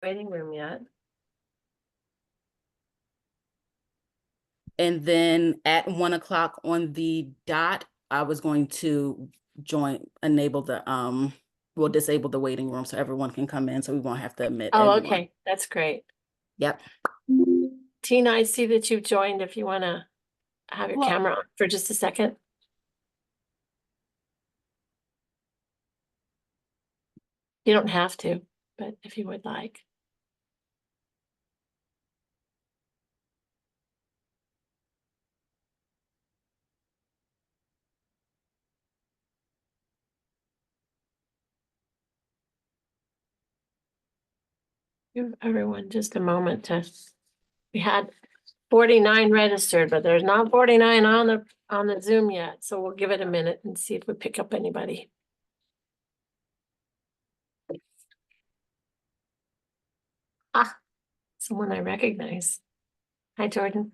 waiting room yet. And then at 1 o'clock on the dot, I was going to enable we'll disable the waiting room so everyone can come in, so we won't have to admit Oh, anyone. okay, that's great. Yep. Tina, I see that you've joined if you want to have your Well, camera on for just a second. You don't have to, but if you would like. Give everyone just a moment to, we had 49 registered, but there's not 49 on the Zoom yet, so we'll give it a minute and see if we pick up anybody. Ah, someone I recognize. Hi, Jordan.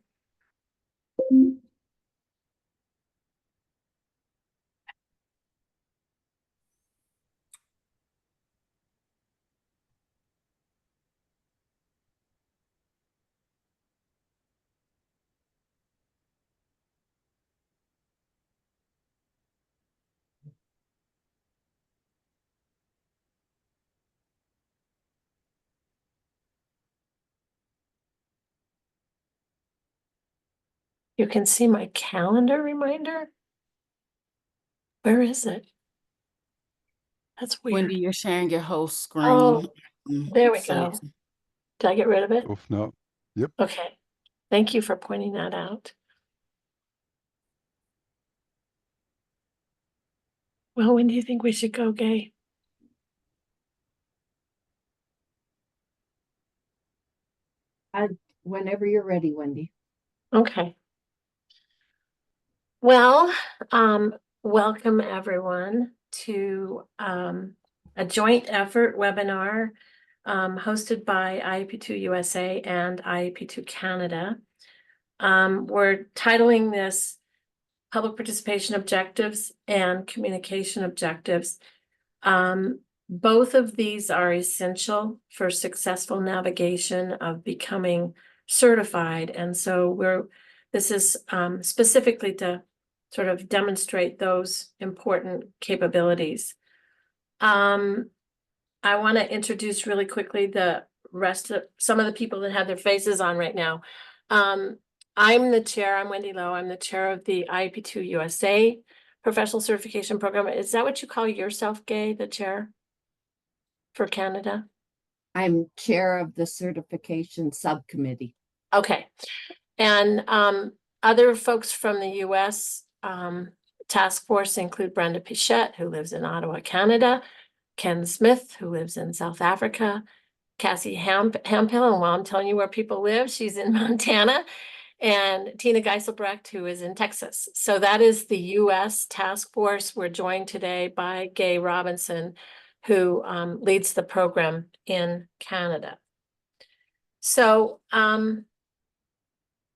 You can see my calendar reminder. Where is it? That's weird. Wendy, you're sharing your whole screen. Oh, there we So go. Did I get rid of it? Oof, no. Yep. Okay. Thank you for pointing that out. Well, when do you think we should go, Gay? Whenever you're ready, Wendy. Okay. Well, welcome everyone to a joint effort webinar hosted by IEP2 USA and IEP2 Canada. We're titling this Public Participation Objectives and Communication Objectives. Both of these are essential for successful navigation of becoming certified. And so this is specifically to sort of demonstrate those important capabilities. I want to introduce really quickly the rest of some of the people that have their faces on right now. I'm the chair, I'm Wendy Lowe, I'm the chair of the IEP2 USA Professional Certification Program. Is that what you call yourself, Gay, the chair for Canada? I'm chair of the certification subcommittee. Okay. And other folks from the US task force include Brenda Pichette, who lives in Ottawa, Canada, Ken Smith, who lives in South Africa, Cassie Hampill, and while I'm telling you where people live, she's in Montana, and Tina Geiselbrecht, who is in Texas. So that is the US task force. We're joined today by Gay Robinson, who leads the program in Canada. So,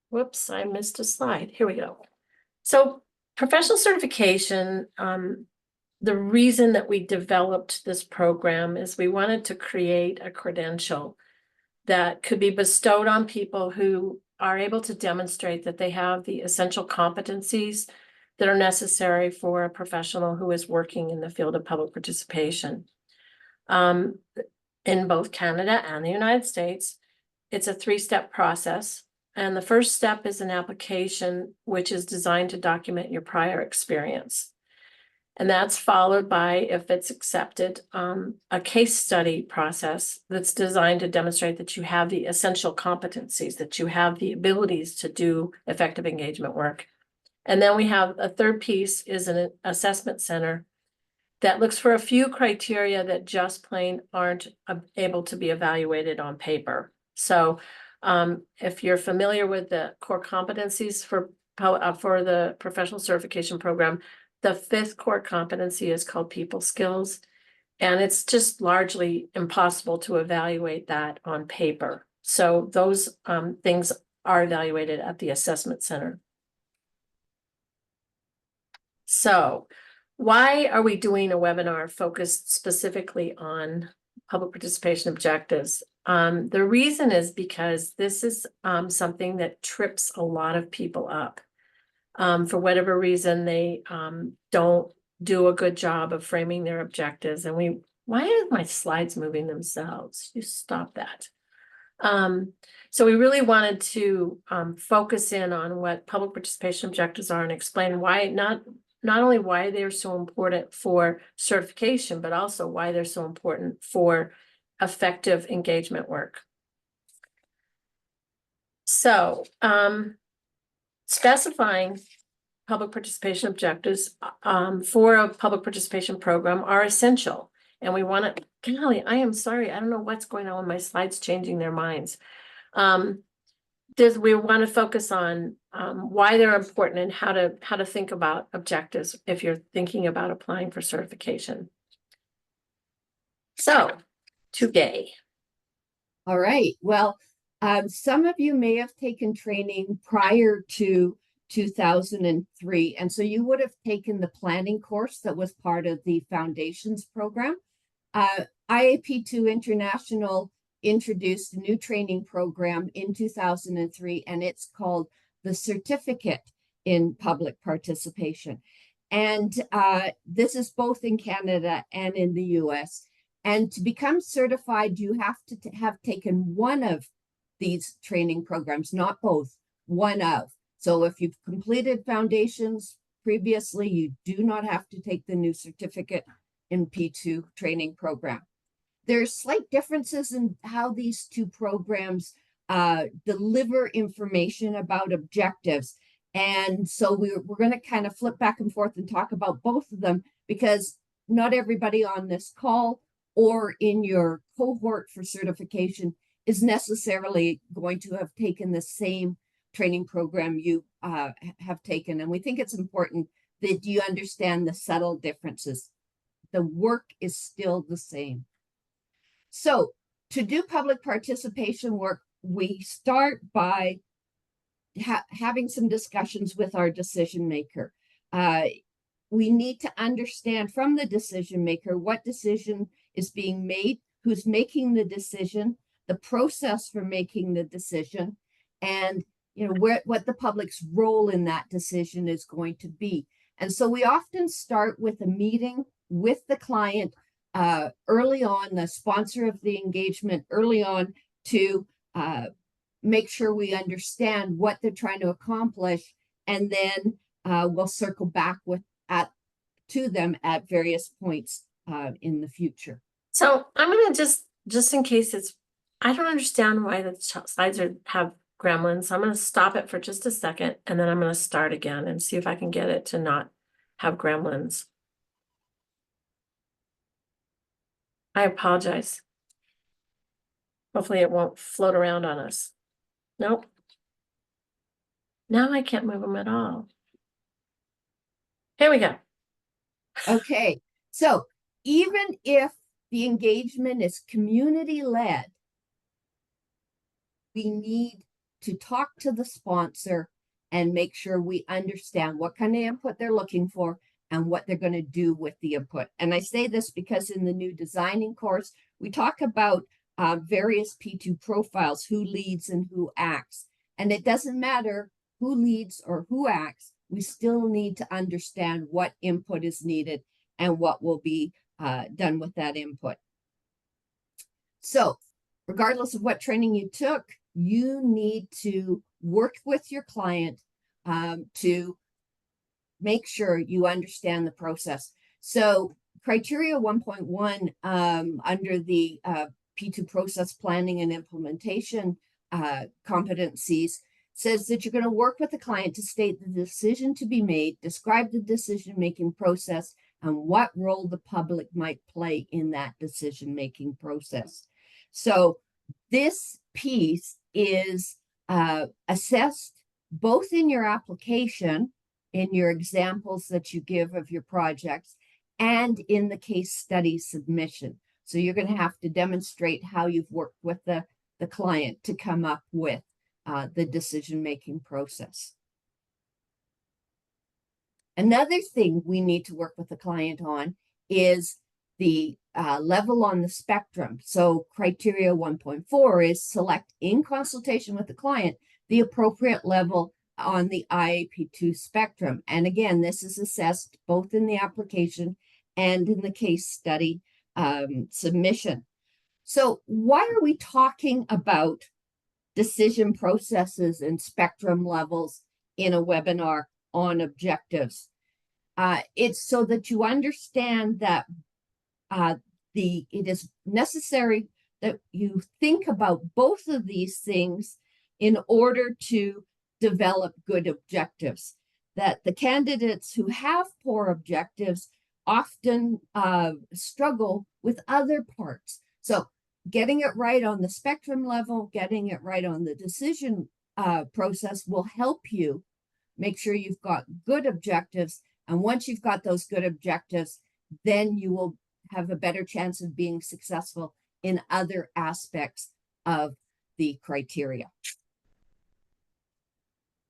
whoops, I missed a slide. Here we go. So professional certification, the reason that we developed this program is we wanted to create a credential that could be bestowed on people who are able to demonstrate that they have the essential competencies that are necessary for a professional who is working in the field of public participation. In both Canada and the United States, it's a three-step process. And the first step is an application which is designed to document your prior experience. And that's followed by, if it's accepted, a case study process that's designed to demonstrate that you have the essential competencies, that you have the abilities to do effective engagement work. And then we have a third piece is an assessment center that looks for a few criteria that just plain aren't able to be evaluated on paper. So if you're familiar with the core competencies for the professional certification program, the fifth core competency is called people skills, and it's just largely impossible to evaluate that on paper. So those things are evaluated at the assessment center. So why are we doing a webinar focused specifically on public participation objectives? The reason is because this is something that trips a lot of people up. For whatever reason, they don't do a good job of framing their objectives. And why are my slides moving themselves? You stop that. So we really wanted to focus in on what public participation objectives are and explain why not only why they're so important for certification, but also why they're so important for effective engagement work. So specifying public participation objectives for a public participation program are essential. And we want to, golly, I am sorry, I don't know what's going on with my slides changing their minds. We want to focus on why they're important and how to think about objectives if you're thinking about applying for certification. So, today. All right. Well, some of you may have taken training prior to 2003. And so you would have taken the planning course that was part of the Foundations program. IAP2 International introduced a new training program in 2003, and it's called the Certificate in Public Participation. And this is both in Canada and in the US. And to become certified, you have to have taken one of these training programs, not both, one of. So if you've completed Foundations previously, you do not have to take the new Certificate in P2 training program. There's slight differences in how these two programs deliver information about objectives. And so we're going to kind of flip back and forth and talk about both of them, because not everybody on this call or in your cohort for certification is necessarily going to have taken the same training program you have taken. And we think it's important that you understand the subtle differences. The work is still the same. So to do public participation work, we start by having some discussions with our decision maker. We need to understand from the decision maker what decision is being made, who's making the decision, the process for making the decision, and what the public's role in that decision is going to be. And so we often start with a meeting with the client early on, the sponsor of the engagement early on, to make sure we understand what they're trying to accomplish, and then we'll circle back to them at various points in the future. So I'm going to just in case I don't understand why the slides have gremlins. So I'm going to stop it for just a second, and then I'm going to start again and see if I can get it to not have gremlins. I apologize. Hopefully it won't float around on us. Nope. Now I can't move them at all. Here we go. Okay, so even if the engagement is community-led, we need to talk to the sponsor and make sure we understand what kind of input they're looking for and what they're going to do with the input. And I say this because in the new designing course, we talk about various P2 profiles, who leads and who acts. And it doesn't matter who leads or who acts, we still need to understand what input is needed and what will be done with that input. So regardless of what training you took, you need to work with your client to make sure you understand the process. So criteria 1.1 under the P2 process planning and implementation competencies says that you're going to work with the client to state the decision to be made, describe the decision-making process, and what role the public might play in that decision-making process. So this piece is assessed both in your application, in your examples that you give of your projects, and in the case study submission. So you're going to have to demonstrate how you've worked with the client to come up with the decision-making process. Another thing we need to work with the client on is the level on the spectrum. So criteria 1.4 is select in consultation with the client the appropriate level on the IAP2 spectrum. And again, this is assessed both in the application and in the case study submission. So why are we talking about decision processes and spectrum levels in a webinar on objectives? It's so that you understand that it is necessary that you think about both of these things in order to develop good objectives. That the candidates who have poor objectives often struggle with other parts. So getting it right on the spectrum level, getting it right on the decision process will help you make sure you've got good objectives. And once you've got those good objectives, then you will have a better chance of being successful in other aspects of the criteria.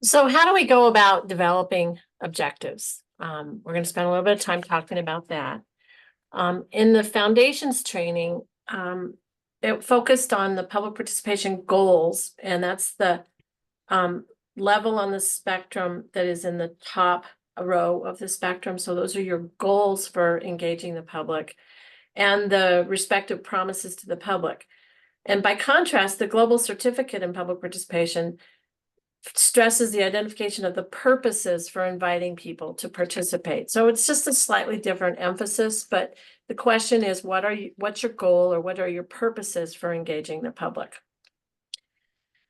So how do we go about developing objectives? We're going to spend a little bit of time talking about that. In the foundations training, it focused on the public participation goals, and that's the level on the spectrum that is in the top row of the spectrum. So those are your goals for engaging the public and the respective promises to the public. And by contrast, the Global Certificate in Public Participation stresses the identification of the purposes for inviting people to participate. So it's just a slightly different emphasis, but the question is, what's your goal, or what are your purposes for engaging the public?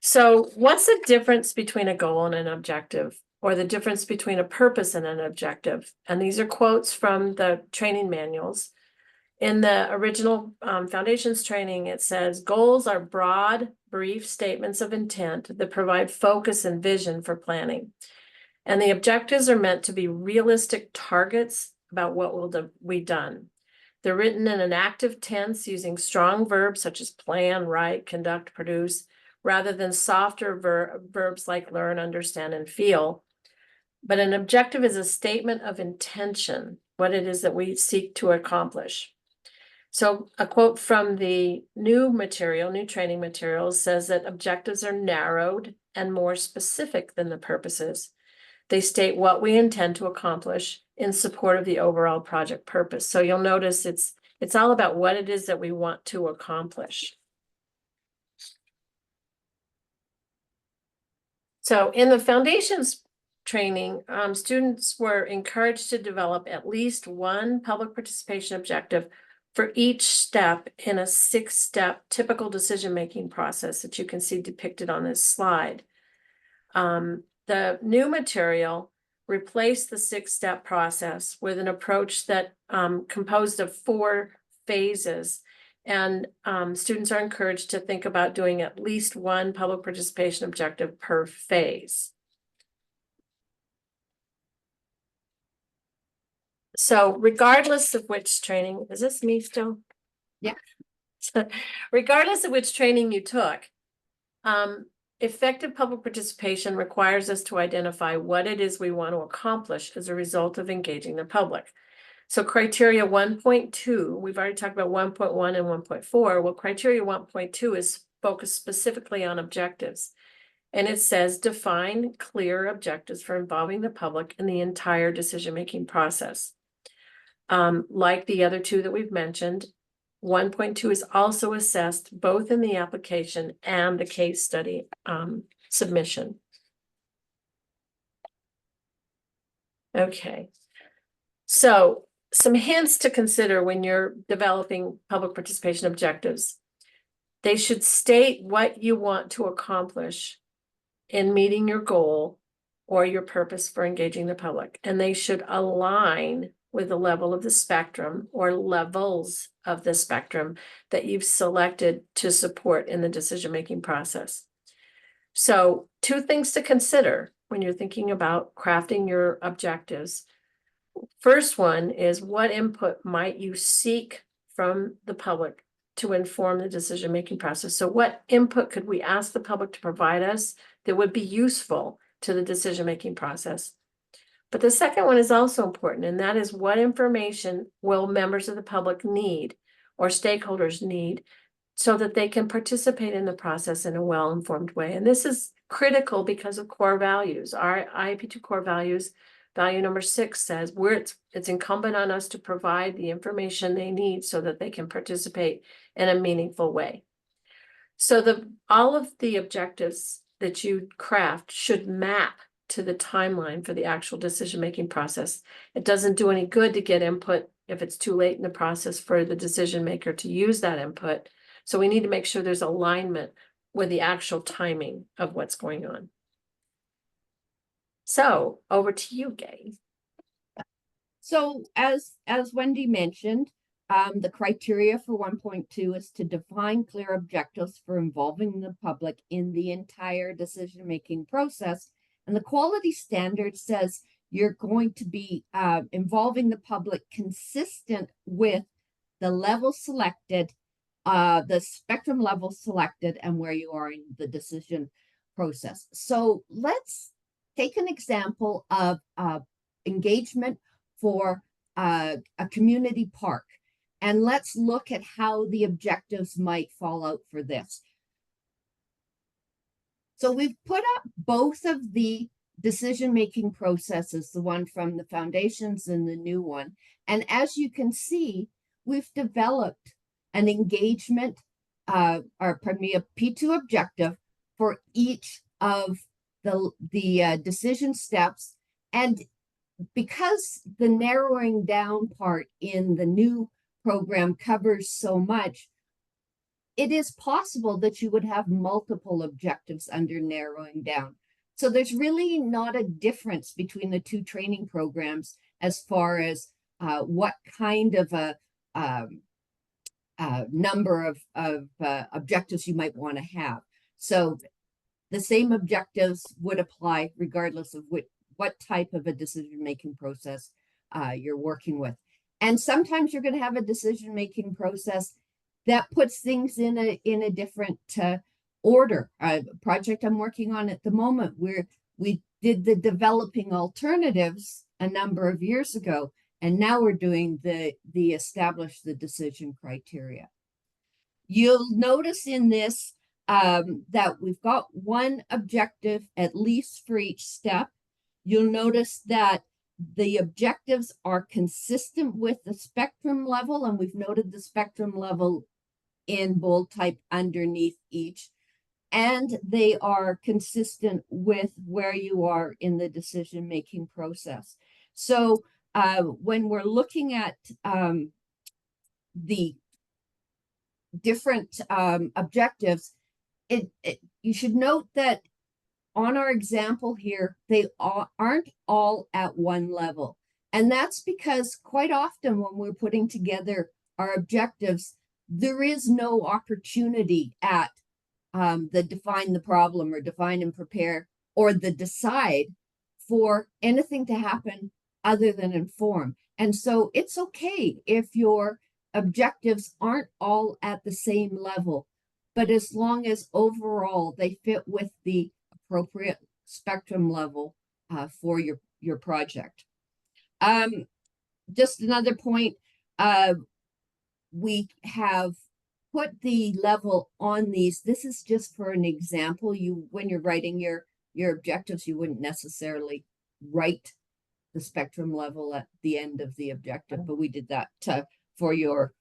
So what's the difference between a goal and an objective, or the difference between a purpose and an objective? And these are quotes from the training manuals. In the original foundations training, it says, goals are broad, brief statements of intent that provide focus and vision for planning. And the objectives are meant to be realistic targets about what will be done. They're written in an active tense using strong verbs such as plan, write, conduct, produce, rather than softer verbs like learn, understand, and feel. But an objective is a statement of intention, what it is that we seek to accomplish. So a quote from the new training materials says that objectives are narrowed and more specific than the purposes. They state what we intend to accomplish in support of the overall project purpose. So you'll notice it's all about what it is that we want to accomplish. So in the foundations training, students were encouraged to develop at least one public participation objective for each step in a 6-step typical decision-making process that you can see depicted on this slide. The new material replaced the 6-step process with an approach that composed of 4 phases. And students are encouraged to think about doing at least one public participation objective per phase. So regardless of which training, is this me still? Yeah. So regardless of which training you took, effective public participation requires us to identify what it is we want to accomplish as a result of engaging the public. So criteria 1.2, we've already talked about 1.1 and 1.4. Well, criteria 1.2 is focused specifically on objectives. And it says define clear objectives for involving the public in the entire decision-making process. Like the other 2 that we've mentioned, 1.2 is also assessed both in the application and the case study submission. Okay, so some hints to consider when you're developing public participation objectives. They should state what you want to accomplish in meeting your goal or your purpose for engaging the public, and they should align with the level of the spectrum or levels of the spectrum that you've selected to support in the decision-making process. So 2 things to consider when you're thinking about crafting your objectives. First one is, what input might you seek from the public to inform the decision-making process? So what input could we ask the public to provide us that would be useful to the decision-making process? But the second one is also important, and that is what information will members of the public need or stakeholders need so that they can participate in the process in a well-informed way. And this is critical because of core values. Our IAP2 core values, value number 6 says it's incumbent on us to provide the information they need so that they can participate in a meaningful way. So all of the objectives that you craft should map to the timeline for the actual decision-making process. It doesn't do any good to get input if it's too late in the process for the decision maker to use that input. So we need to make sure there's alignment with the actual timing of what's going on. So over to you, Gay. So as Wendy mentioned, the criteria for 1.2 is to define clear objectives for involving the public in the entire decision-making process. And the quality standard says you're going to be involving the public consistent with the level selected, the spectrum level selected, and where you are in the decision process. So let's take an example of engagement for a community park. And let's look at how the objectives might fall out for this. So we've put up both of the decision-making processes, the one from the foundations and the new one. And as you can see, we've developed an engagement, or pardon me, a P2 objective for each of the decision steps. And because the narrowing down part in the new program covers so much, it is possible that you would have multiple objectives under narrowing down. So there's really not a difference between the two training programs as far as what kind of a number of objectives you might want to have. So the same objectives would apply regardless of what type of a decision-making process you're working with. And sometimes you're going to have a decision-making process that puts things in a different order. A project I'm working on at the moment, where we did the developing alternatives a number of years ago, and now we're doing the establish the decision criteria. You'll notice in this that we've got one objective at least for each step. You'll notice that the objectives are consistent with the spectrum level, and we've noted the spectrum level in bold type underneath each, and they are consistent with where you are in the decision-making process. So when we're looking at the different objectives, you should note that on our example here, they aren't all at one level. And that's because quite often when we're putting together our objectives, there is no opportunity at the define the problem or define and prepare or the decide for anything to happen other than inform. And so it's okay if your objectives aren't all at the same level, but as long as overall they fit with the appropriate spectrum level for your project. Just another point, we have put the level on these. This is just for an example. When you're writing your objectives, you wouldn't necessarily write the spectrum level at the end of the objective, but we did that for your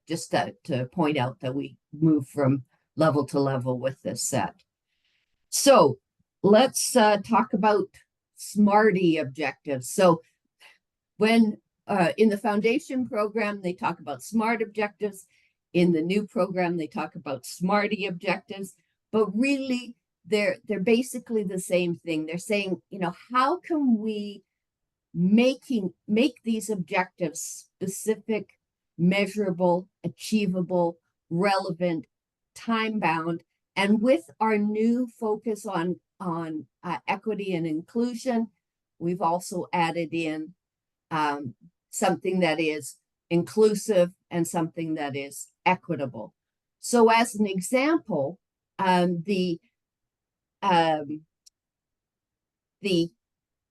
just to point out that we move from level to level with this set. So let's talk about SMARTY objectives. So when in the foundation program, they talk about SMART objectives. In the new program, they talk about SMARTY objectives, but really they're basically the same thing. They're saying, how can we make these objectives specific, measurable, achievable, relevant, time-bound, and with our new focus on equity and inclusion, we've also added in something that is inclusive and something that is equitable. So as an example, the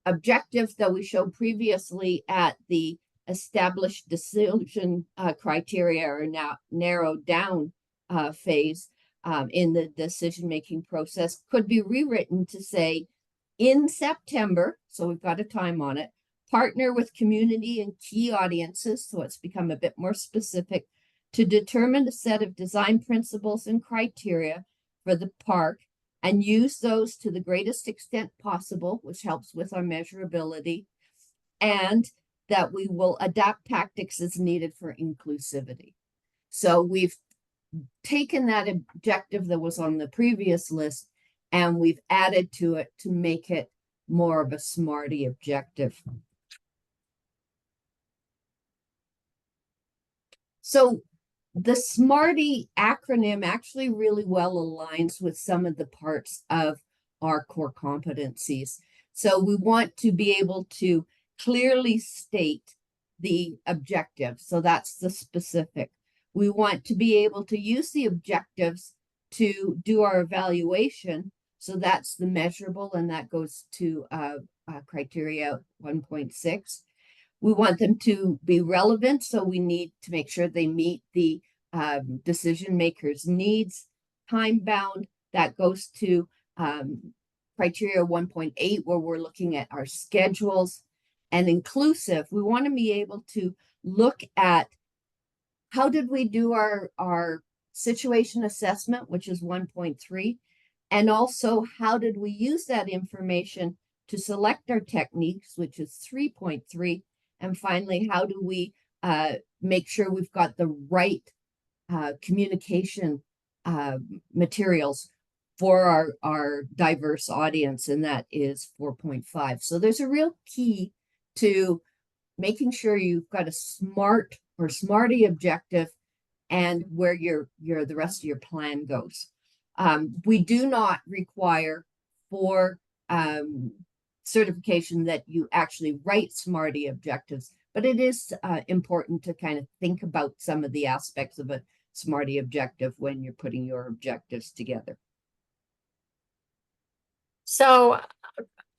objective that we showed previously at the established decision criteria are now narrowed down phase in the decision-making process could be rewritten to say, in September, so we've got a time on it, partner with community and key audiences, so it's become a bit more specific, to determine a set of design principles and criteria for the park and use those to the greatest extent possible, which helps with our measurability, and that we will adapt tactics as needed for inclusivity. So we've taken that objective that was on the previous list and we've added to it to make it more of a SMARTY objective. So the SMARTY acronym actually really well aligns with some of the parts of our core competencies. So we want to be able to clearly state the objective. So that's the specific. We want to be able to use the objectives to do our evaluation. So that's the measurable, and that goes to criteria 1.6. We want them to be relevant, so we need to make sure they meet the decision makers' needs. Time bound, that goes to criteria 1.8, where we're looking at our schedules. And inclusive, we want to be able to look at how did we do our situation assessment, which is 1.3, and also how did we use that information to select our techniques, which is 3.3. And finally, how do we make sure we've got the right communication materials for our diverse audience, and that is 4.5. So there's a real key to making sure you've got a SMART or SMARTY objective and where the rest of your plan goes. We do not require for certification that you actually write SMARTY objectives, but it is important to kind of think about some of the aspects of a SMARTY objective when you're putting your objectives together. So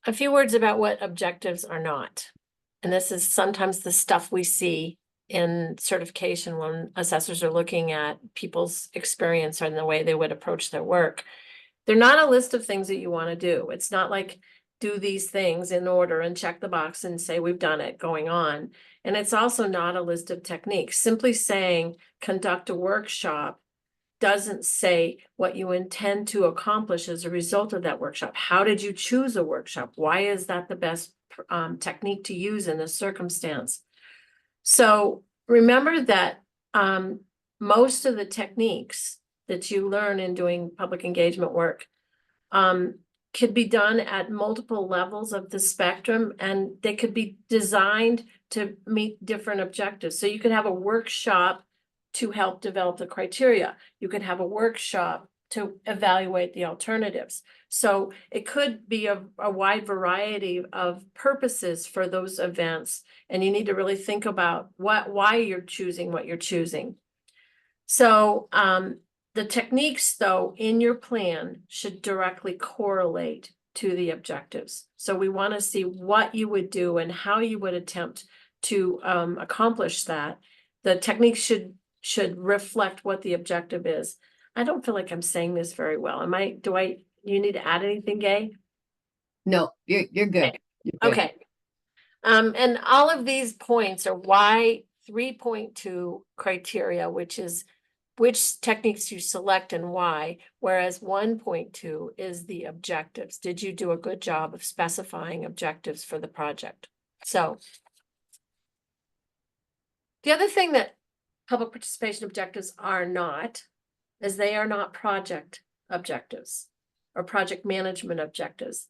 a few words about what objectives are not. And this is sometimes the stuff we see in certification when assessors are looking at people's experience and the way they would approach their work. They're not a list of things that you want to do. It's not like do these things in order and check the box and say we've done it going on. And it's also not a list of techniques. Simply saying conduct a workshop doesn't say what you intend to accomplish as a result of that workshop. How did you choose a workshop? Why is that the best technique to use in this circumstance? So remember that most of the techniques that you learn in doing public engagement work could be done at multiple levels of the spectrum, and they could be designed to meet different objectives. So you could have a workshop to help develop the criteria. You could have a workshop to evaluate the alternatives. So it could be a wide variety of purposes for those events, and you need to really think about why you're choosing what you're choosing. So the techniques, though, in your plan should directly correlate to the objectives. So we want to see what you would do and how you would attempt to accomplish that. The techniques should reflect what the objective is. I don't feel like I'm saying this very well. You need to add anything, Gay? No, you're good. You're good. Okay. And all of these points are why 3.2 criteria, which is which techniques you select and why, whereas 1.2 is the objectives. Did you do a good job of specifying objectives for the project? So the other thing that public participation objectives are not is they are not project objectives or project management objectives.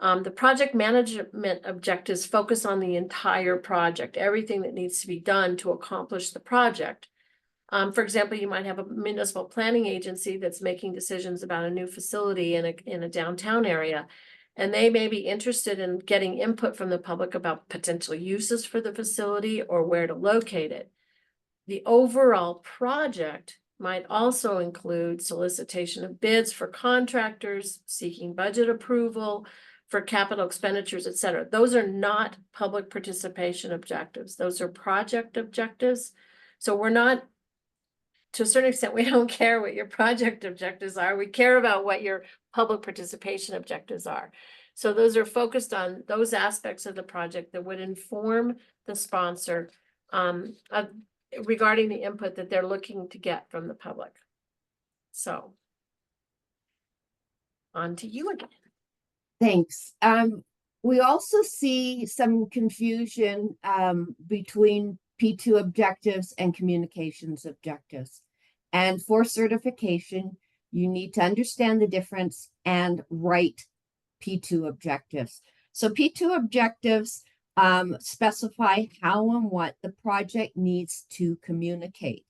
The project management objectives focus on the entire project, everything that needs to be done to accomplish the project. For example, you might have a municipal planning agency that's making decisions about a new facility in a downtown area, and they may be interested in getting input from the public about potential uses for the facility or where to locate it. The overall project might also include solicitation of bids for contractors, seeking budget approval for capital expenditures, et cetera. Those are not public participation objectives. Those are project objectives. So we're not, to a certain extent, we don't care what your project objectives are. We care about what your public participation objectives are. So those are focused on those aspects of the project that would inform the sponsor regarding the input that they're looking to get from the public. So on to you again. Thanks. We also see some confusion between P2 objectives and communications objectives. And for certification, you need to understand the difference and write P2 objectives. So P2 objectives specify how and what the project needs to communicate,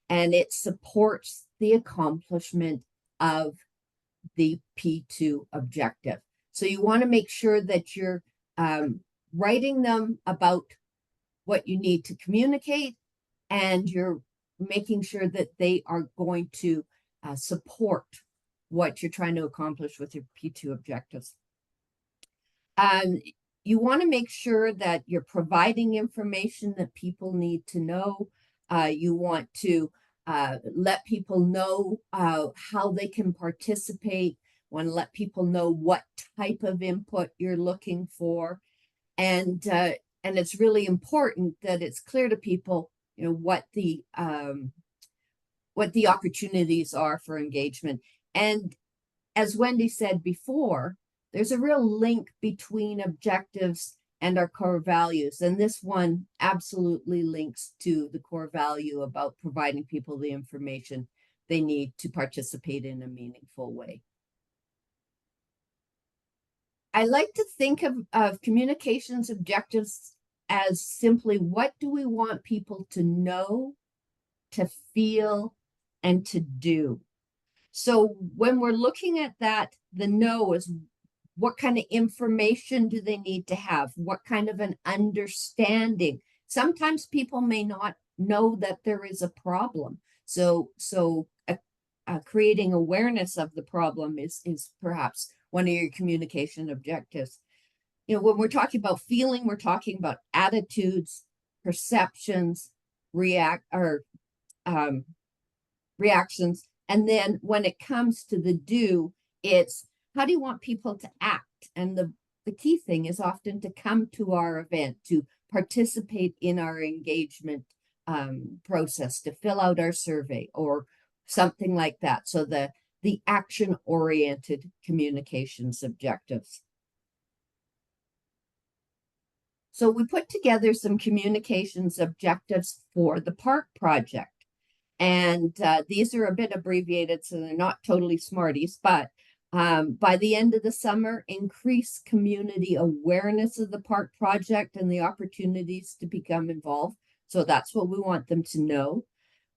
and it supports the accomplishment of the P2 objective. So you want to make sure that you're writing them about what you need to communicate, and you're making sure that they are going to support what you're trying to accomplish with your P2 objectives. You want to make sure that you're providing information that people need to know. You want to let people know how they can participate. Want to let people know what type of input you're looking for, and it's really important that it's clear to people, you know, what the opportunities are for engagement. And as Wendy said before, there's a real link between objectives and our core values. And this one absolutely links to the core value about providing people the information they need to participate in a meaningful way. I like to think of communications objectives as simply, what do we want people to know, to feel, and to do? So when we're looking at that, the know is, what kind of information do they need to have? What kind of an understanding? Sometimes people may not know that there is a problem. So creating awareness of the problem is perhaps one of your communication objectives. You know, when we're talking about feeling, we're talking about attitudes, perceptions, reactions. And then when it comes to the do, it's, how do you want people to act? And the key thing is often to come to our event, to participate in our engagement process, to fill out our survey or something like that. So the action-oriented communications objectives. So we put together some communications objectives for the park project. And these are a bit abbreviated, so they're not totally Smarties, but by the end of the summer, increase community awareness of the park project and the opportunities to become involved. So that's what we want them to know.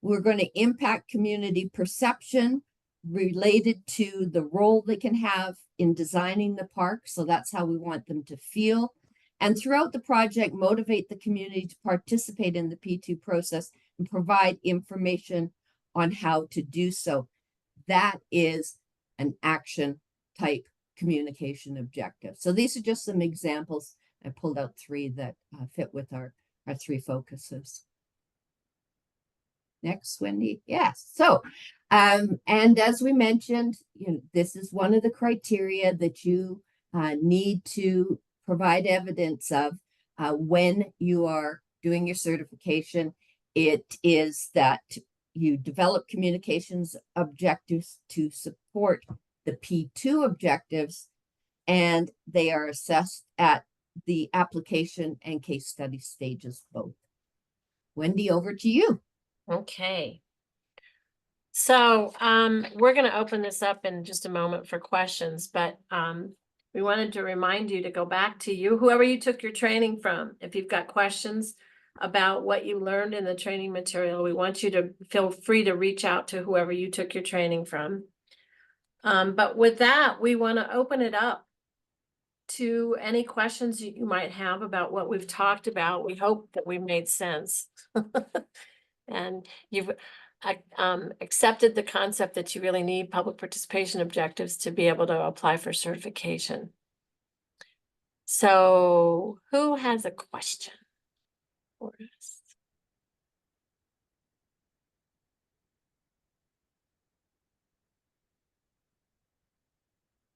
We're going to impact community perception related to the role they can have in designing the park. So that's how we want them to feel. And throughout the project, motivate the community to participate in the P2 process and provide information on how to do so. That is an action type communication objective. So these are just some examples. I pulled out three that fit with our three focuses. Next, Wendy. Yes. So, and as we mentioned, you know, this is one of the criteria that you need to provide evidence of when you are doing your certification. It is that you develop communications objectives to support the P2 objectives, and they are assessed at the application and case study stages both. Wendy, over to you. Okay. So we're going to open this up in just a moment for questions, but we wanted to remind you to go back to you, whoever you took your training from. If you've got questions about what you learned in the training material, we want you to feel free to reach out to whoever you took your training from. But with that, we want to open it up to any questions you might have about what we've talked about. We hope that we made sense. And you've accepted the concept that you really need public participation objectives to be able to apply for certification. So who has a question for us?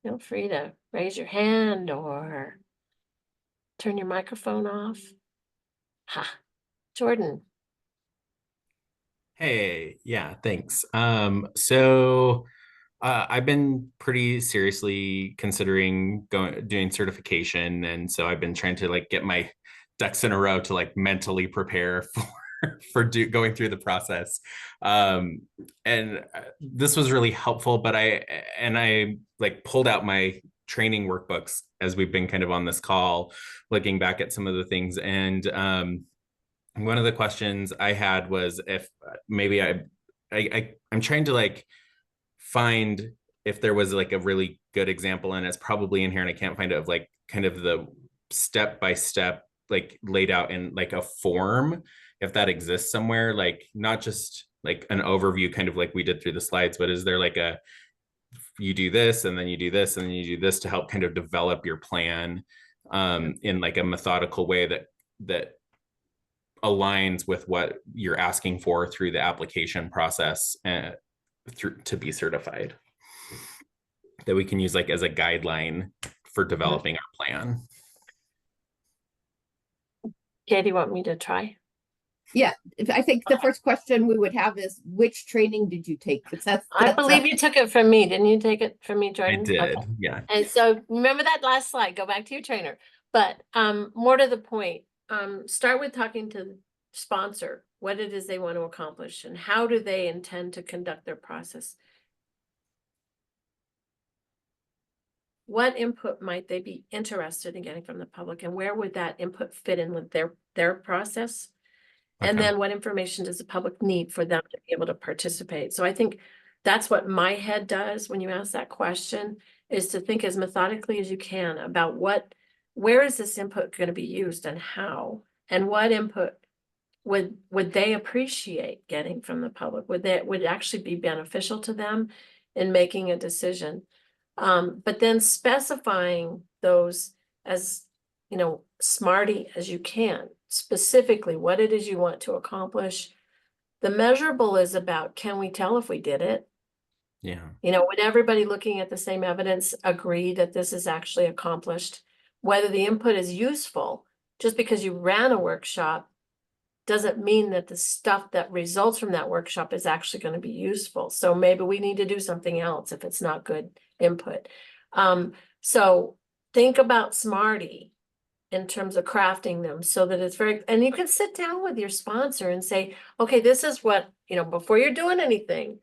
Feel free to raise your hand or turn your microphone off. Ha, Jordan. Hey, yeah, thanks. I've been pretty seriously considering doing certification, and so I've been trying to like get my ducks in a row to like mentally prepare for going through the process. And this was really helpful, but I like pulled out my training workbooks as we've been kind of on this call, looking back at some of the things, and one of the questions I had was if maybe I'm trying to like find if there was like a really good example, and it's probably in here and I can't find it, of like kind of the step by step like laid out in like a form, if that exists somewhere, like not just like an overview kind of like we did through the slides, but is there like a you do this and then you do this and then you do this to help kind of develop your plan in like a methodical way that aligns with what you're asking for through the application process through to be certified, that we can use like as a guideline for developing our plan. Katie, do you want me to try? Yeah, I think the first question we would have is, which training did you take? Because I believe you took it from me. Didn't you take it from me, I Jordan? did, Okay. yeah. And so remember that last slide, go back to your trainer. But more to the point, start with talking to the sponsor, what it is they want to accomplish and how do they intend to conduct their process. What input might they be interested in getting from the public, and where would that input fit in with their process? And Okay. then what information does the public need for them to be able to participate? So I think that's what my head does when you ask that question, is to think as methodically as you can about where is this input going to be used and how, and what input would they appreciate getting from the public? Would it actually be beneficial to them in making a decision? But then specifying those as, smarty as you can, specifically what it is you want to accomplish. The measurable is about, can we tell if we did it? Yeah. Would everybody looking at the same evidence agree that this is actually accomplished? Whether the input is useful, just because you ran a workshop doesn't mean that the stuff that results from that workshop is actually going to be useful. So maybe we need to do something else if it's not good input. So think about Smarty in terms of crafting them so that it's and you can sit down with your sponsor and say, okay, this is what, before you're doing anything,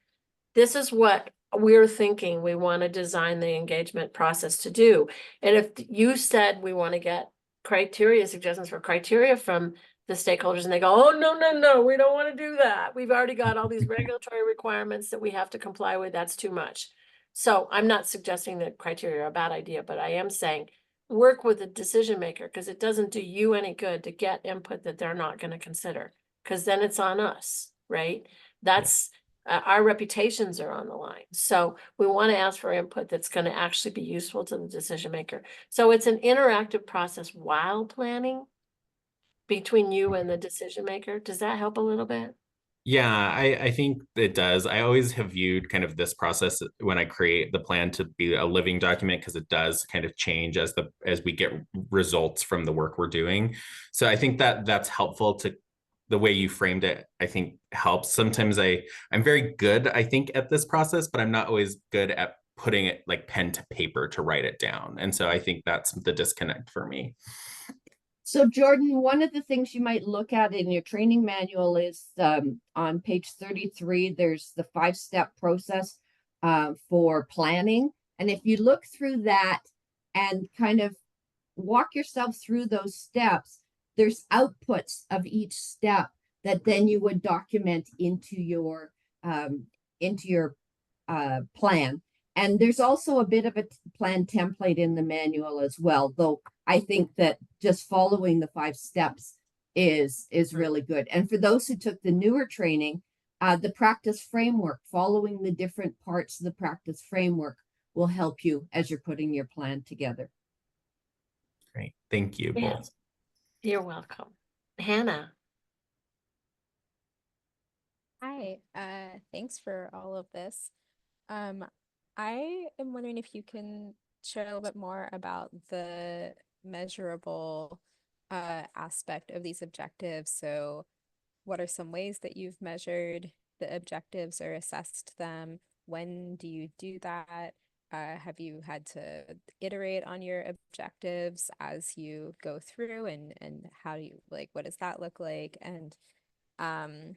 this is what we're thinking we want to design the engagement process to do. And if you said we want to get suggestions for criteria from the stakeholders, and they go, oh, no, we don't want to do that. We've already got all these regulatory requirements that we have to comply with. That's too much. So I'm not suggesting that criteria are a bad idea, but I am saying work with the decision maker, because it doesn't do you any good to get input that they're not going to consider, because then it's on us, right? That's our reputations are on the line. So we want to ask for input that's going to actually be useful to the decision maker. So it's an interactive process while planning between you and the decision maker. Does that help a little bit? Yeah, I think it does. I always have viewed kind of this process when I create the plan to be a living document, because it does kind of change as we get results from the work we're doing. So I think that that's helpful. To the way you framed it, I think helps. Sometimes I'm very good, I think, at this process, but I'm not always good at putting it like pen to paper to write it down. And so I think that's the disconnect for me. So Jordan, one of the things you might look at in your training manual is on page 33, there's the 5-step process for planning. And if you look through that and kind of walk yourself through those steps, there's outputs of each step that then you would document into your plan. And there's also a bit of a plan template in the manual as well, though I think that just following the 5 steps is really good. And for those who took the newer training, the practice framework, following the different parts of the practice framework will help you as you're putting your plan together. Great. Thank you Yeah. both. You're welcome. Hannah. Hi, thanks for all of this. I am wondering if you can share a little bit more about the measurable aspect of these objectives. So, what are some ways that you've measured the objectives or assessed them? When do you do that? Have you had to iterate on your objectives as you go through, and how do you like, what does that look like? Um,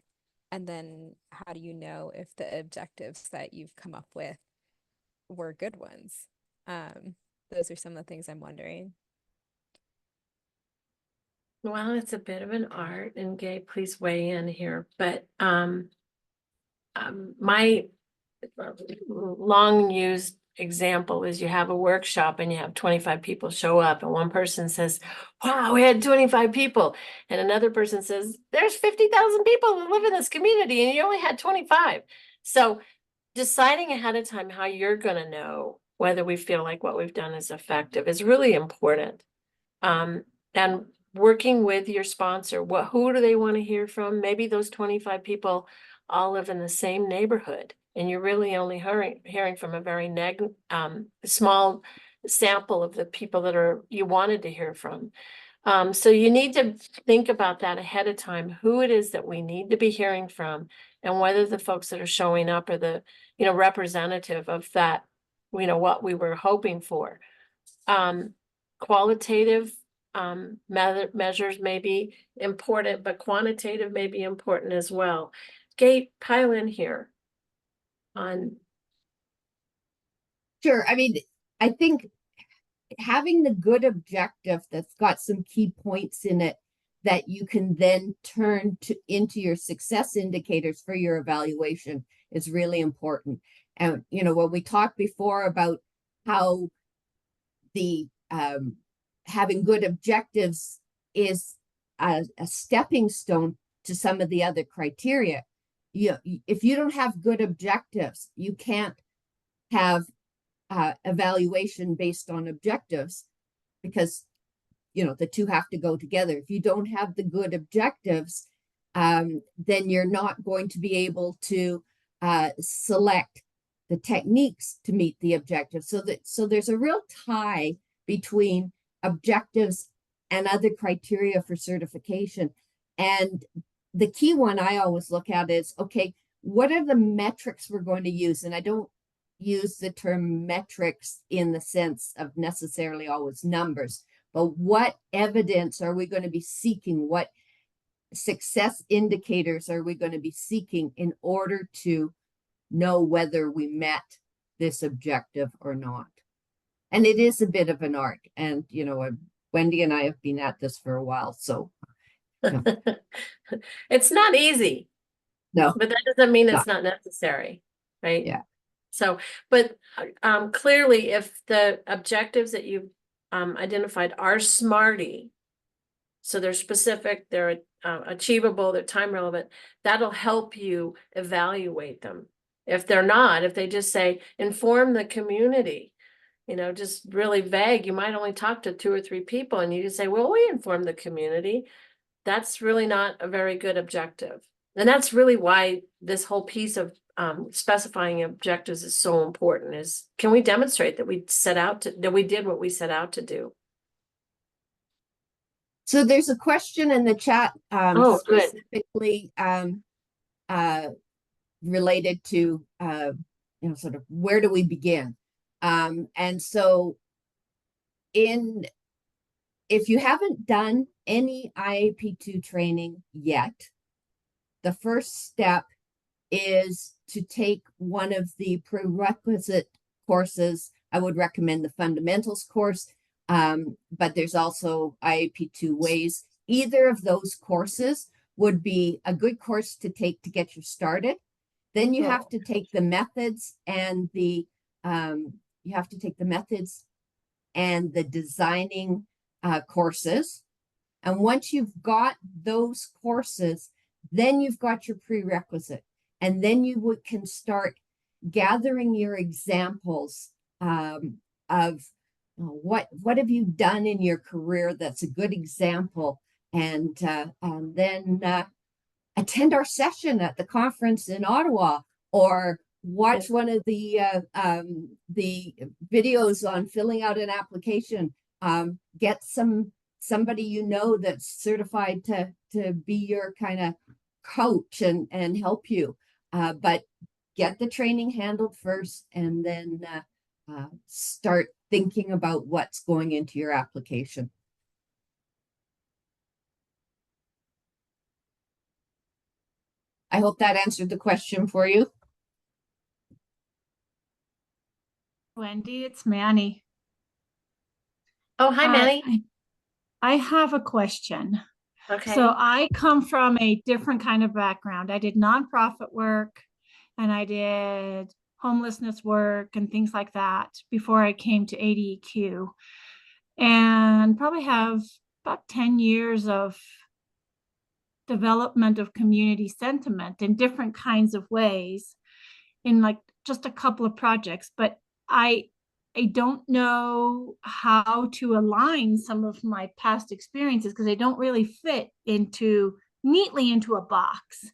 and then how do you know if the objectives that you've come up with were good ones? Those are some of the things I'm wondering. Well, it's a bit of an art, and Gabe, please weigh in here, but my long used example is you have a workshop and you have 25 people show up, and one person says, wow, we had 25 people, and another person says, there's 50,000 people who live in this community and you only had 25. So deciding ahead of time how you're going to know whether we feel like what we've done is effective is really important. And working with your sponsor, who do they want to hear from? Maybe those 25 people all live in the same neighborhood, and you're really only hearing from a very small sample of the people that you wanted to hear from. So you need to think about that ahead of time, who it is that we need to be hearing from, and whether the folks that are showing up are the, representative of that, what we were hoping for. Qualitative measures may be important, but quantitative may be important as well. Gabe, pile in here on. Sure. I mean, I think having the good objective that's got some key points in it that you can then turn into your success indicators for your evaluation is really important. And, when we talked before about how the having good objectives is a stepping stone to some of the other criteria. If you don't have good objectives, you can't have evaluation based on objectives, because the two have to go together. If you don't have the good objectives, then you're not going to be able to select the techniques to meet the objectives. So there's a real tie between objectives and other criteria for certification. And the key one I always look at is, okay, what are the metrics we're going to use? And I don't use the term metrics in the sense of necessarily always numbers, but what evidence are we going to be seeking? What success indicators are we going to be seeking in order to know whether we met this objective or not? And it is a bit of an art. And, Wendy and I have been at this for a while, so. It's not easy. No. But that doesn't mean it's not necessary, right? Yeah. So, but clearly, if the objectives that you've identified are SMARTY, so they're specific, they're achievable, they're time relevant, that'll help you evaluate them. If they're not, if they just say inform the community, just really vague, you might only talk to 2 or 3 people, and you just say, well, we inform the community. That's really not a very good objective. And that's really why this whole piece of specifying objectives is so important, is can we demonstrate that we did what we set out to do? So there's a question in the chat specifically related to sort of where do we begin? And so if you haven't done any IAP2 training yet, the first step is to take one of the prerequisite courses. I would recommend the fundamentals course, but there's also IAP2 ways. Either of those courses would be a good course to take to get you started. Then you have to take the methods and the designing courses. And once you've got those courses, then you've got your prerequisite. And then you can start gathering your examples of what have you done in your career that's a good example? And then attend our session at the conference in Ottawa, or watch one of the videos on filling out an application. Get somebody you know that's certified to be your kind of coach and help you. But get the training handled first, and then start thinking about what's going into your application. I hope that answered the question for you. Wendy, it's Manny. Oh, hi, Manny. I have a question. Okay. So I come from a different kind of background. I did nonprofit work and I did homelessness work and things like that before I came to ADEQ, and probably have about 10 years of development of community sentiment in different kinds of ways in like just a couple of projects. But I don't know how to align some of my past experiences because they don't really fit neatly into a box.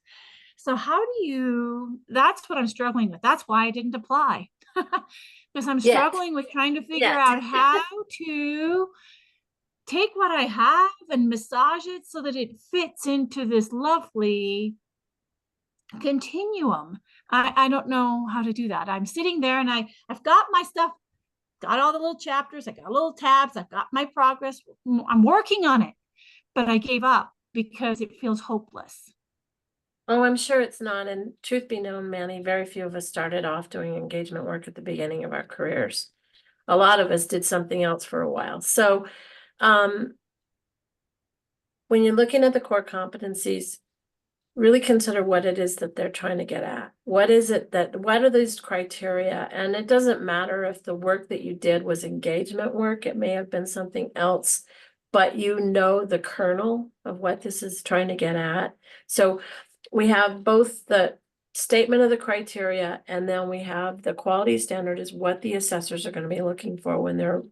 So how do you, that's what I'm struggling with. That's why I didn't apply. Because I'm struggling with trying to figure out how to take what I have and massage it so that it fits into this lovely continuum. I don't know how to do that. I'm sitting there and I've got my stuff, got all the little chapters, I got little tabs, I've got my progress, I'm working on it, but I gave up because it feels hopeless. Oh, I'm sure it's not. And truth be known, Manny, very few of us started off doing engagement work at the beginning of our careers. A lot of us did something else for a while. So when you're looking at the core competencies, really consider what it is that they're trying to get at. What are these criteria? And it doesn't matter if the work that you did was engagement work, it may have been something else, but you know the kernel of what this is trying to get at. So we have both the statement of the criteria, and then we have the quality standard is what the assessors are going to be looking for when they're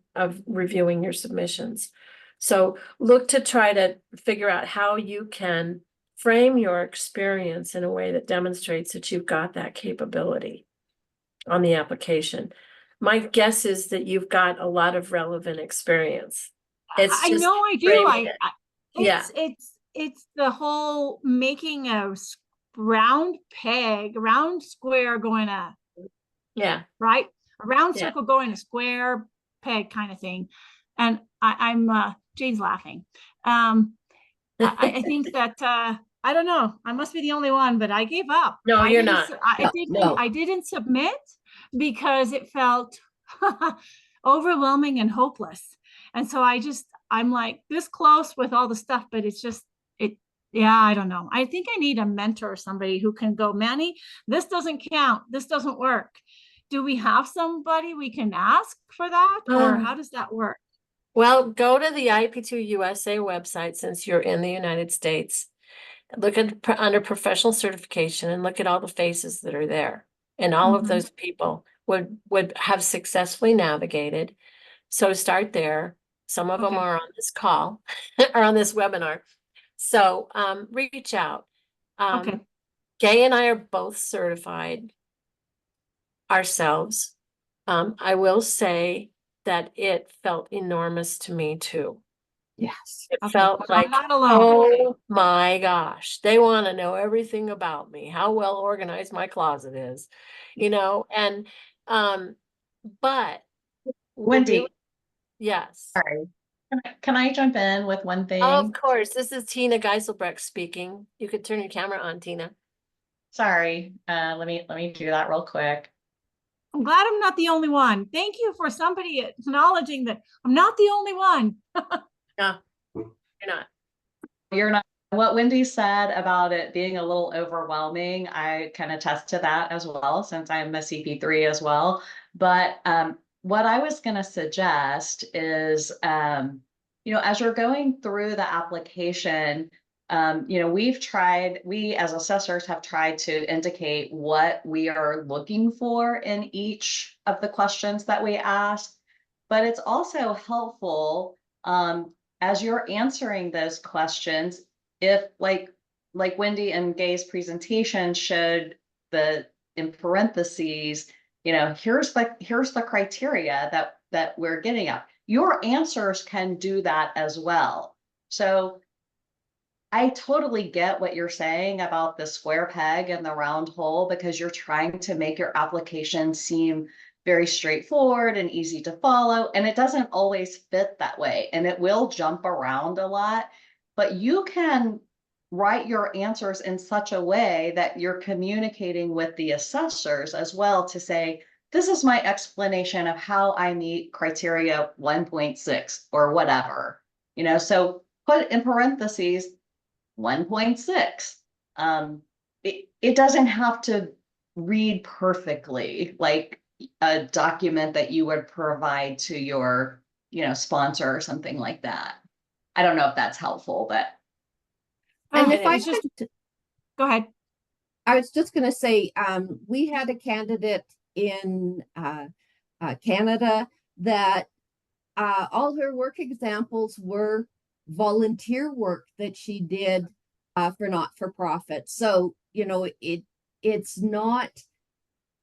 reviewing your submissions. So look to try to figure out how you can frame your experience in a way that demonstrates that you've got that capability on the application. My guess is that you've got a lot of relevant experience. I know I do. It's the whole making a round square going right? A round circle going a square peg kind of thing. And I'm Jane's laughing. I think that I don't know. I must be the only one, but I gave up. No, you're not. I didn't submit because it felt overwhelming and hopeless. And so I'm like this close with all the stuff, but it's just, I don't know. I think I need a mentor or somebody who can go, Manny, this doesn't count. This doesn't work. Do we have somebody we can ask for that? Or how does that work? Well, go to the IEP2 USA website since you're in the United States. Look at under professional certification and look at all the faces that are there. And all of those people would have successfully navigated. So start there. Some of them are on this call or on this webinar. So reach out. Gay and I are both certified ourselves. I will say that it felt enormous to me too. Yes. It felt like, I'm not alone. oh my gosh, they want to know everything about me, how well organized my closet is, and but Wendy. Yes. Sorry. Can I jump in with one thing? Of course. This is Tina Geiselbrecht speaking. You could turn your camera on, Tina. Sorry. Let me do that real quick. I'm glad I'm not the only one. Thank you for somebody acknowledging that I'm not the only one. No, you're not. You're not. What Wendy said about it being a little overwhelming, I can attest to that as well, since I'm a CP3 as well. But what I was going to suggest is, as you're going through the application, we as assessors have tried to indicate what we are looking for in each of the questions that we ask. but it's also helpful as you're answering those questions, if like Wendy and Gay's presentation showed the in parentheses, you know, here's the criteria that we're getting at. Your answers can do that as well. So I totally get what you're saying about the square peg and the round hole, because you're trying to make your application seem very straightforward and easy to follow. And it doesn't always fit that way. And it will jump around a lot, but you can write your answers in such a way that you're communicating with the assessors as well to say, this is my explanation of how I meet criteria 1.6 or whatever, you know, so put in parentheses 1.6. It doesn't have to read perfectly like a document that you would provide to your, you know, sponsor or something like that. I don't know if that's helpful, but. And if I it's just, could, go ahead. I was just going to say, we had a candidate in Canada that all her work examples were volunteer work that she did for not-for-profit. So, you know, it's not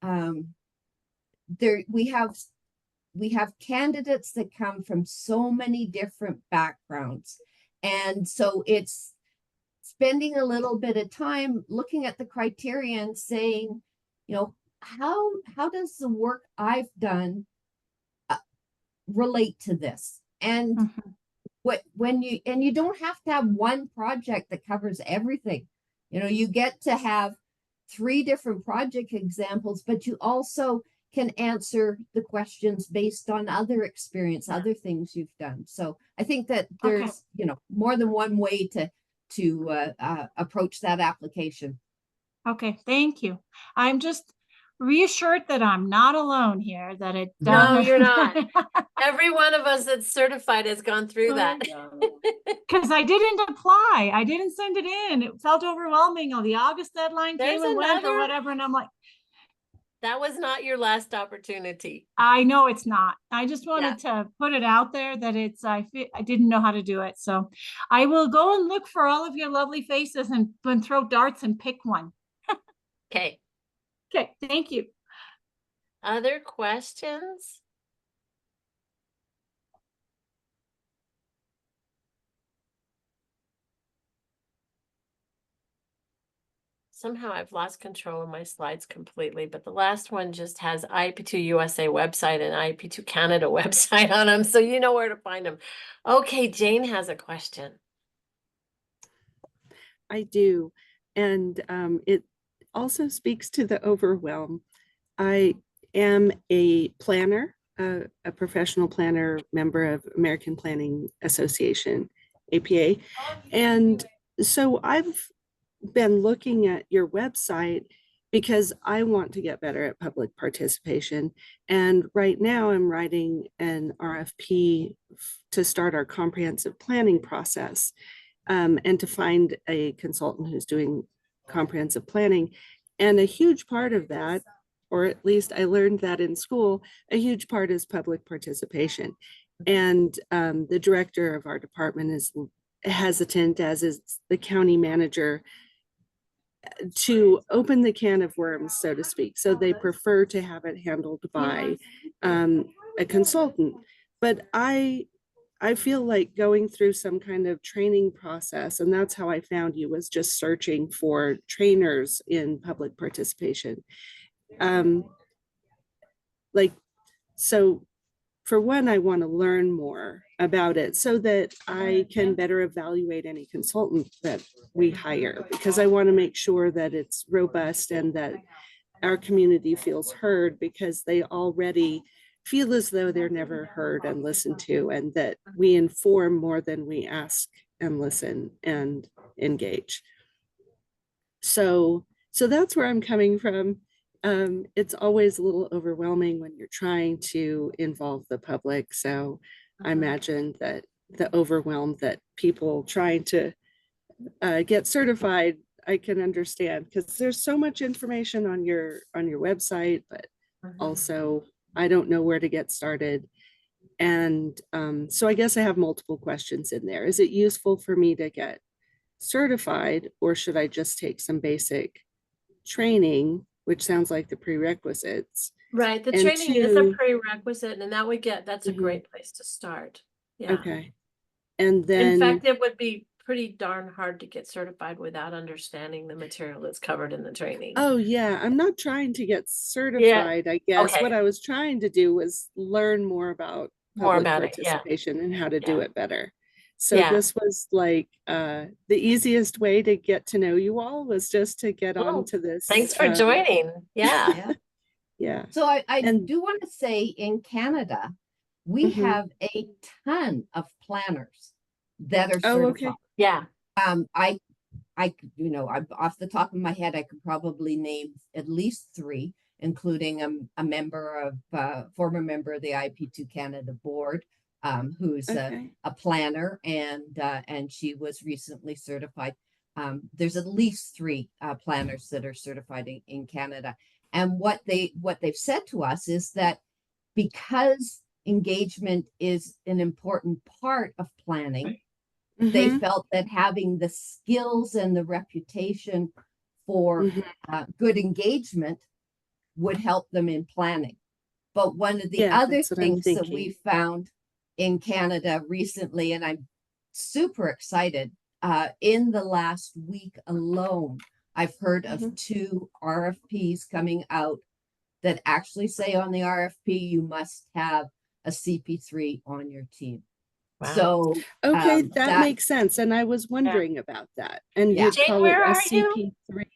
there. We have candidates that come from so many different backgrounds, and so it's spending a little bit of time looking at the criteria and saying, you know, how does the work I've done relate to this? And when you don't have to have one project that covers everything. You know, you get to have 3 different project examples, but you also can answer the questions based on other experience, other things you've done. So I think that there's, you know, more than one way to approach that application. Okay, thank you. I'm just reassured that I'm not alone here, that it No, does. you're not. Every one of us that's certified has gone through that. Because I didn't apply. I didn't send it in. It felt overwhelming. Oh, the August deadline There's came and went or another- whatever. And I'm like, That was not your last opportunity. I know it's not. I just wanted to put it out there that it's, I didn't know how to do it. So I will go and look for all of your lovely faces and throw darts and pick one. Okay. Okay, thank you. Other questions? Somehow I've lost control of my slides completely, but the last one just has IEP2 USA website and IEP2 Canada website on them, so you know where to find them. Okay, Jane has a question. I do. And it also speaks to the overwhelm. I am a planner, a professional planner, member of American Planning Association, APA. And so I've been looking at your website because I want to get better at public participation. And right now I'm writing an RFP to start our comprehensive planning process. And to find a consultant who's doing comprehensive planning. And a huge part of that, or at least I learned that in school, a huge part is public participation. And the director of our department is hesitant, as is the county manager, to open the can of worms, so to speak. So they prefer to have it handled by a consultant. But I feel like going through some kind of training process, and that's how I found you, was just searching for trainers in public participation. So for one, I want to learn more about it so that I can better evaluate any consultant that we hire, because I want to make sure that it's robust and that our community feels heard, because they already feel as though they're never heard and listened to, and that we inform more than we ask and listen and engage. So that's where I'm coming from. It's always a little overwhelming when you're trying to involve the public. So I imagine that the overwhelm that people trying to get certified, I can understand, because there's so much information on your website, but also I don't know where to get started. And so I guess I have multiple questions in there. Is it useful for me to get certified, or should I just take some basic training, which sounds like the prerequisites? Right, the And training is a two- prerequisite, and that's a Mhm. great place to start. Yeah. Okay. And In then, fact, it would be pretty darn hard to get certified without understanding the material that's covered in the training. oh yeah, I'm not trying to get certified, I guess. Okay. What I was trying to do was learn more about More public about it, yeah. participation and how to do Yeah. it better. So Yeah. this was like the easiest way to get to know you all was just to get Well, onto this. Thanks for joining. Yeah. Yeah. Yeah. So I And- do want to say in Canada, we Mhm. have a ton of planners that are Oh, okay. certified. Yeah. Off the top of my head, I could probably name at least 3, including a former member of the IP2 Canada board, who's Okay. a planner, and she was recently certified. There's at least 3 planners that are certified in Canada. And what they've said to us is that because engagement is an important part of planning, they Mhm. felt that having the skills and the reputation for Mhm. good engagement would help them in planning. But one of the Yeah, other that's what I'm things that we thinking. found in Canada recently, and I'm super excited, in the last week alone, I've heard of Mhm. 2 RFPs coming out that actually say on the RFP, you must have a CP3 on your team. Wow. So Okay, that that- makes sense. And I was wondering about that. And Yeah. you'd Jane, call it where a are you? CP3.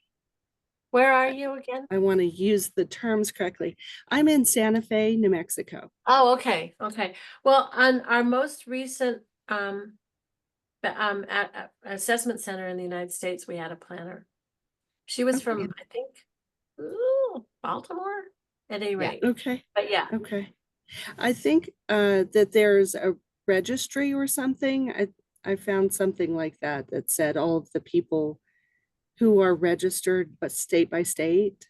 Where are you again? I want to use the terms correctly. I'm in Santa Fe, New Mexico. Oh, okay, okay. Well, on our most recent assessment center in the United States, we had a planner. She was Okay. from, I think, Baltimore at any Yeah. rate. Okay. But yeah, Okay. I think that there's a registry or something. I found something like that that said all of the people who are registered, but state by state.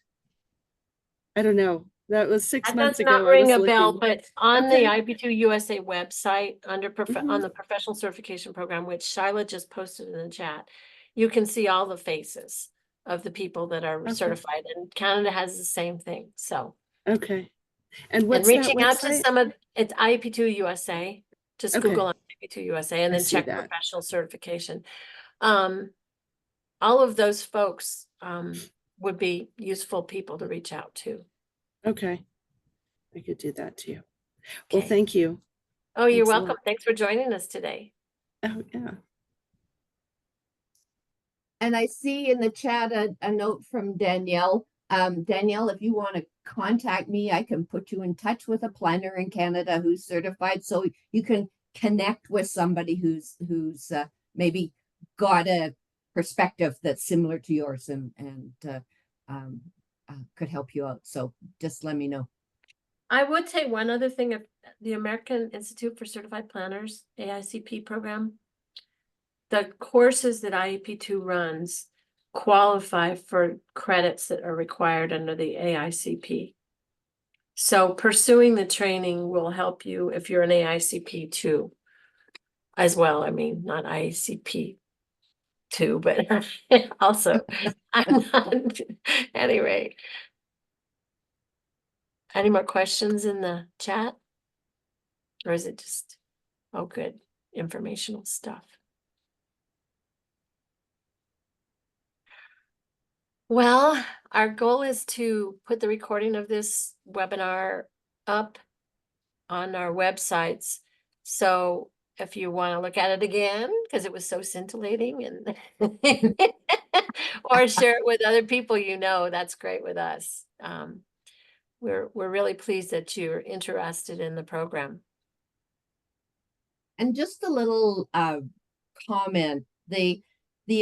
I don't know. That was 6 that months does ago. not I ring was a bell, looking. but on Okay. the IP2 USA website, under Mhm. on the professional certification program, which Shyla just posted in the chat, you can see all the faces of the people that are Okay. certified, and Canada has the same thing. So, Okay. And and what's that reaching out to website? some of it's IP2 USA. Just Okay. Google IP2 USA and I then see check that. professional certification. All of those folks would be useful people to reach out to. Okay. I could do that too. Well, Okay. thank you. Oh, you're Thanks a welcome. lot. Thanks for joining us today. Oh, yeah. And I see in the chat a note from Danielle. Danielle, if you want to contact me, I can put you in touch with a planner in Canada who's certified, so you can connect with somebody who's maybe got a perspective that's similar to yours and could help you out. So just let me know. I would say one other thing, of the American Institute for Certified Planners, AICP program, the courses that IEP2 runs qualify for credits that are required under the AICP. So pursuing the training will help you if you're an AICP too, as well. I mean, not IECP too, but also, I'm not, anyway. Any more questions in the chat? Or is it just, oh, good, informational stuff? Well, our goal is to put the recording of this webinar up on our websites. So if you want to look at it again, because it was so scintillating, and or share it with other people you know, that's great with us. We're really pleased that you're interested in the program. And just a little comment, the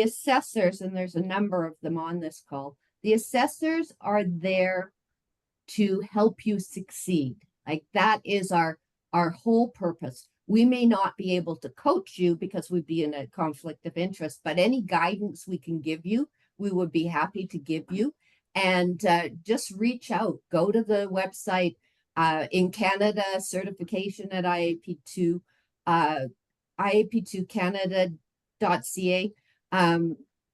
assessors, and there's a number of them on this call, the assessors are there to help you succeed. Like that is our whole purpose. We may not be able to coach you because we'd be in a conflict of interest, but any guidance we can give you, we would be happy to give you. And just reach out, go to the website, In Canada, certification at IAP2, IAP2canada.ca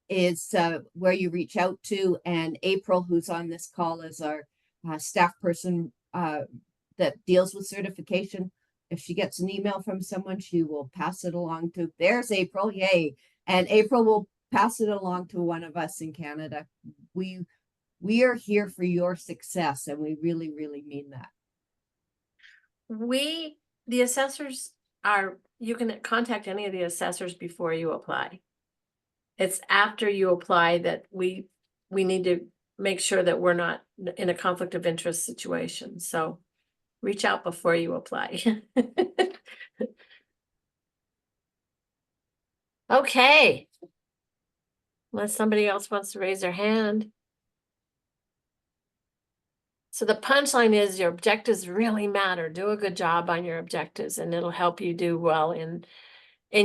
is where you reach out to, and April, who's on this call, is our staff person that deals with certification. If she gets an email from someone, she will pass it along to, there's April, yay. And April will pass it along to one of us in Canada. We are here for your success, and we really, really mean that. The assessors you can contact any of the assessors before you apply. It's after you apply that we need to make sure that we're not in a conflict of interest situation. So reach out before you apply. Okay. Unless somebody else wants to raise their hand. So the punchline is your objectives really matter. Do a good job on your objectives, and it'll help you do well in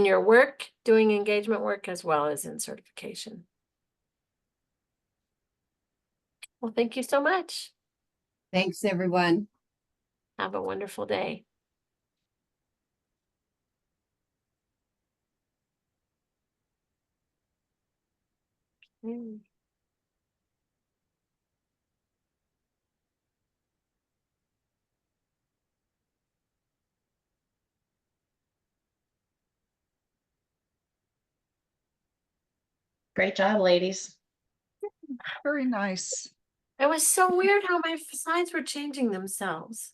your work, doing engagement work, as well as in certification. Well, thank you so much. Thanks, everyone. Have a wonderful day. Great job, ladies. Very nice. It was so weird how my slides were changing themselves.